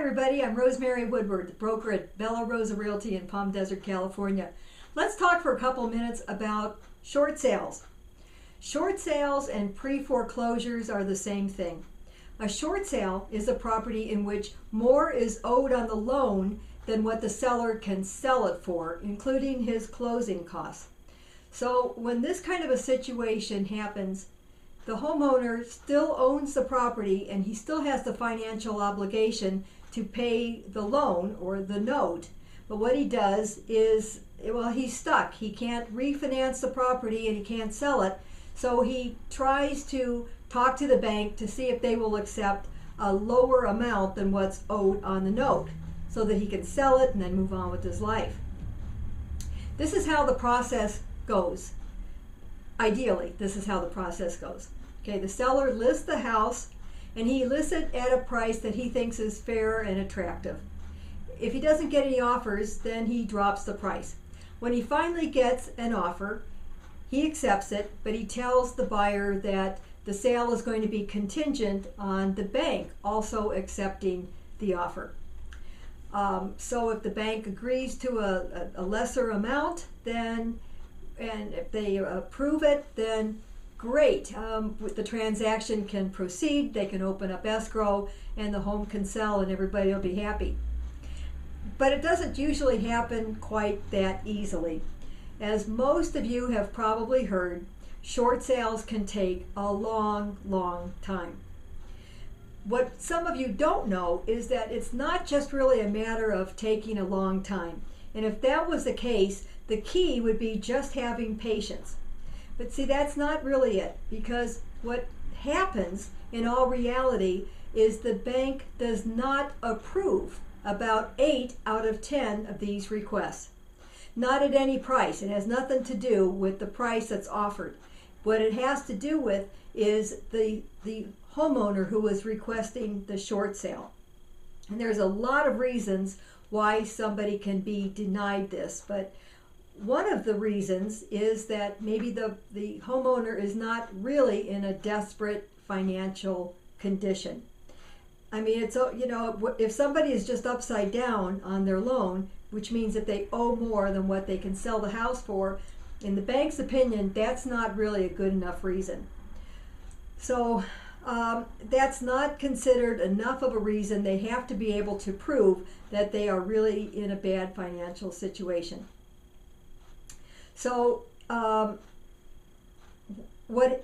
everybody, I'm Rosemary Woodward, broker at Bella Rosa Realty in Palm Desert, California. Let's talk for a couple minutes about short sales. Short sales and pre-foreclosures are the same thing. A short sale is a property in which more is owed on the loan than what the seller can sell it for, including his closing costs. So when this kind of a situation happens, the homeowner still owns the property and he still has the financial obligation to pay the loan or the note. But what he does is, well, he's stuck. He can't refinance the property and he can't sell it. So he tries to talk to the bank to see if they will accept a lower amount than what's owed on the note so that he can sell it and then move on with his life. This is how the process goes. Ideally, this is how the process goes. Okay, the seller lists the house and he lists it at a price that he thinks is fair and attractive. If he doesn't get any offers, then he drops the price. When he finally gets an offer, he accepts it, but he tells the buyer that the sale is going to be contingent on the bank also accepting the offer. So if the bank agrees to a lesser amount, then, and if they approve it, then great. The transaction can proceed, they can open up escrow, and the home can sell and everybody will be happy. But it doesn't usually happen quite that easily. As most of you have probably heard, short sales can take a long, long time. What some of you don't know is that it's not just really a matter of taking a long time. And if that was the case, the key would be just having patience. But see, that's not really it, because what happens in all reality is the bank does not approve about 8 out of 10 of these requests. Not at any price. It has nothing to do with the price that's offered. What it has to do with is the homeowner who is requesting the short sale. And there's a lot of reasons why somebody can be denied this, but one of the reasons is that maybe the homeowner is not really in a desperate financial condition. I mean, it's, you know, if somebody is just upside down on their loan, which means that they owe more than what they can sell the house for, in the bank's opinion, that's not really a good enough reason. So that's not considered enough of a reason. They have to be able to prove that they are really in a bad financial situation. So what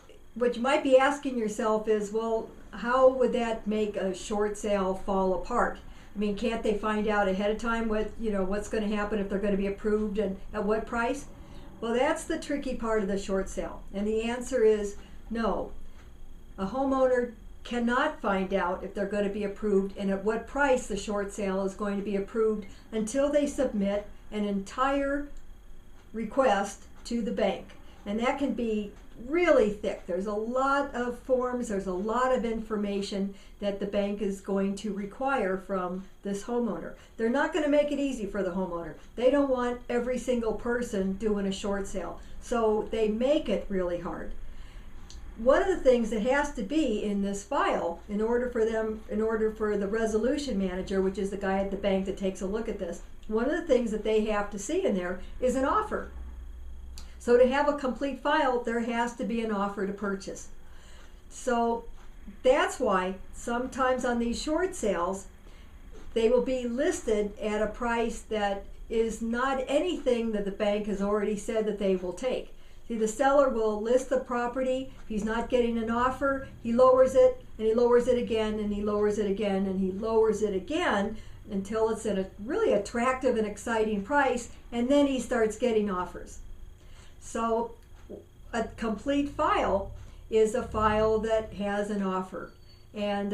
you might be asking yourself is, well, how would that make a short sale fall apart? I mean, can't they find out ahead of time what, you know, what's going to happen, if they're going to be approved and at what price? Well, that's the tricky part of the short sale. And the answer is no. A homeowner cannot find out if they're going to be approved and at what price the short sale is going to be approved until they submit an entire request to the bank. And that can be really thick. There's a lot of forms, there's a lot of information that the bank is going to require from this homeowner. They're not going to make it easy for the homeowner. They don't want every single person doing a short sale, so they make it really hard. One of the things that has to be in this file in order for the resolution manager, which is the guy at the bank that takes a look at this, one of the things that they have to see in there is an offer. So to have a complete file, there has to be an offer to purchase. So that's why sometimes on these short sales, they will be listed at a price that is not anything that the bank has already said that they will take. See, the seller will list the property. If he's not getting an offer, he lowers it, and he lowers it again, and he lowers it again, and he lowers it again until it's at a really attractive and exciting price, and then he starts getting offers. So a complete file is a file that has an offer. And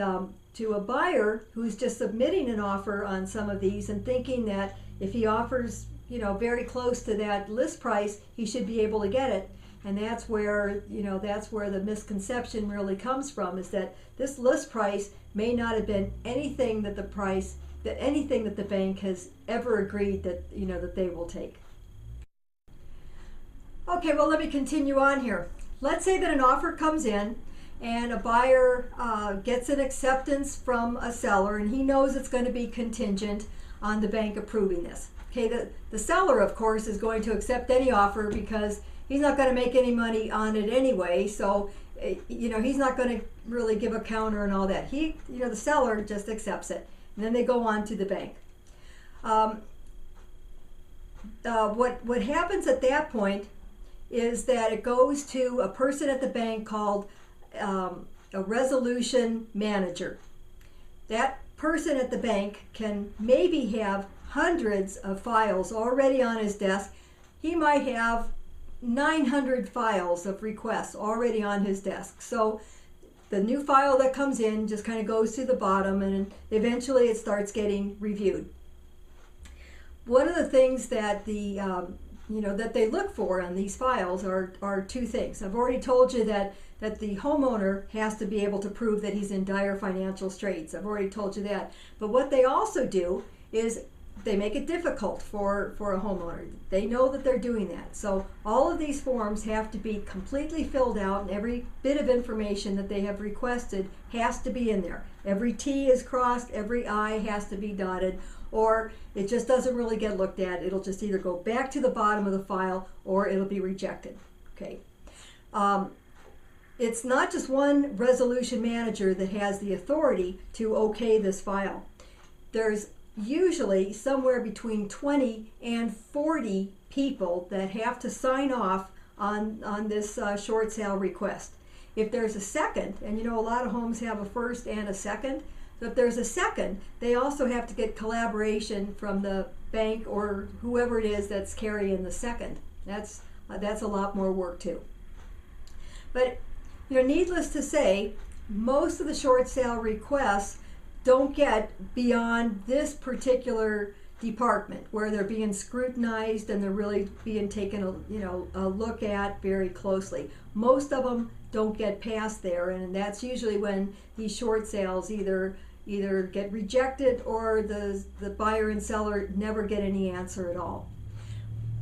to a buyer who's just submitting an offer on some of these and thinking that if he offers, you know, very close to that list price, he should be able to get it. And that's where, you know, that's where the misconception really comes from, is that this list price may not have been anything that anything that the bank has ever agreed that, you know, that they will take. Okay, well, let me continue on here. Let's say that an offer comes in and a buyer gets an acceptance from a seller, and he knows it's going to be contingent on the bank approving this. Okay, the seller, of course, is going to accept any offer because he's not going to make any money on it anyway, so he's not going to really give a counter and all that. The seller just accepts it, and then they go on to the bank. What happens at that point is that it goes to a person at the bank called a resolution manager. That person at the bank can maybe have hundreds of files already on his desk. He might have 900 files of requests already on his desk. So the new file that comes in just kind of goes to the bottom, and eventually it starts getting reviewed. One of the things that that they look for on these files are two things. I've already told you that the homeowner has to be able to prove that he's in dire financial straits. I've already told you that. But what they also do is they make it difficult for a homeowner. They know that they're doing that. So all of these forms have to be completely filled out, and every bit of information that they have requested has to be in there. Every T is crossed, every I has to be dotted, or it just doesn't really get looked at. It'll just either go back to the bottom of the file or it'll be rejected. Okay. It's not just one resolution manager that has the authority to okay this file. There's usually somewhere between 20 and 40 people that have to sign off on this short sale request. If there's a second, and a lot of homes have a first and a second, so if there's a second, they also have to get collaboration from the bank or whoever it is that's carrying the second. That's a lot more work too. But needless to say, most of the short sale requests don't get beyond this particular department where they're being scrutinized and they're really being taken a look at very closely. Most of them don't get past there, and that's usually when these short sales either get rejected or the buyer and seller never get any answer at all.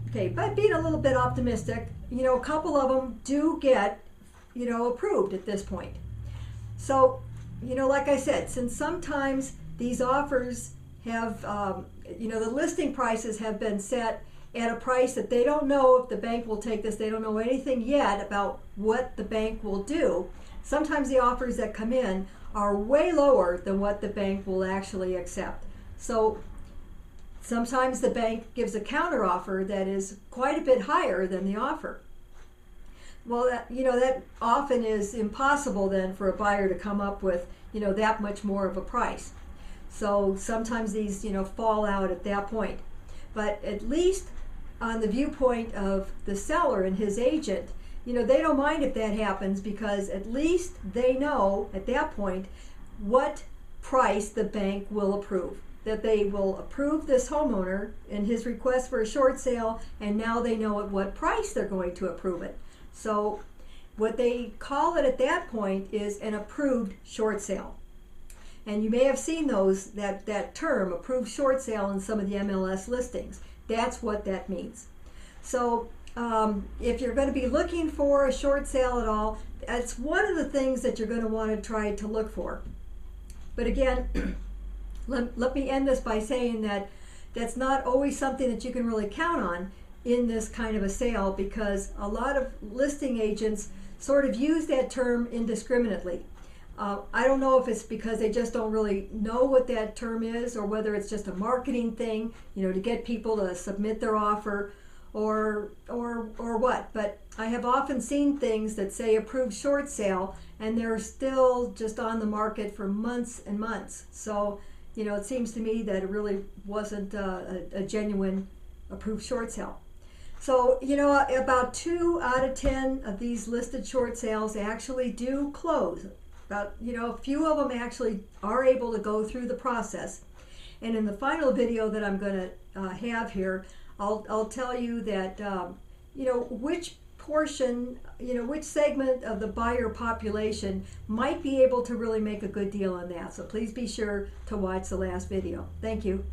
Okay, but being a little bit optimistic, a couple of them do get approved at this point. So like I said, since sometimes these offers have, the listing prices have been set at a price that they don't know if the bank will take this. They don't know anything yet about what the bank will do. Sometimes the offers that come in are way lower than what the bank will actually accept. So sometimes the bank gives a counter offer that is quite a bit higher than the offer. Well, that often is impossible then for a buyer to come up with, that much more of a price. So sometimes these, fall out at that point. But at least on the viewpoint of the seller and his agent, they don't mind if that happens, because at least they know at that point what price the bank will approve. That they will approve this homeowner and his request for a short sale, and now they know at what price they're going to approve it. So what they call it at that point is an approved short sale. And you may have seen that term, approved short sale, in some of the MLS listings. That's what that means. So if you're going to be looking for a short sale at all, that's one of the things that you're going to want to try to look for. But again, let me end this by saying that that's not always something that you can really count on in this kind of a sale, because a lot of listing agents sort of use that term indiscriminately. I don't know if it's because they just don't really know what that term is, or whether it's just a marketing thing, to get people to submit their offer, or what. But I have often seen things that say approved short sale, and they're still just on the market for months and months. So, it seems to me that it really wasn't a genuine approved short sale. So, about 2 out of 10 of these listed short sales actually do close. About, a few of them actually are able to go through the process. And in the final video that I'm going to have here, I'll tell you that, which portion, which segment of the buyer population might be able to really make a good deal on that. So please be sure to watch the last video. Thank you.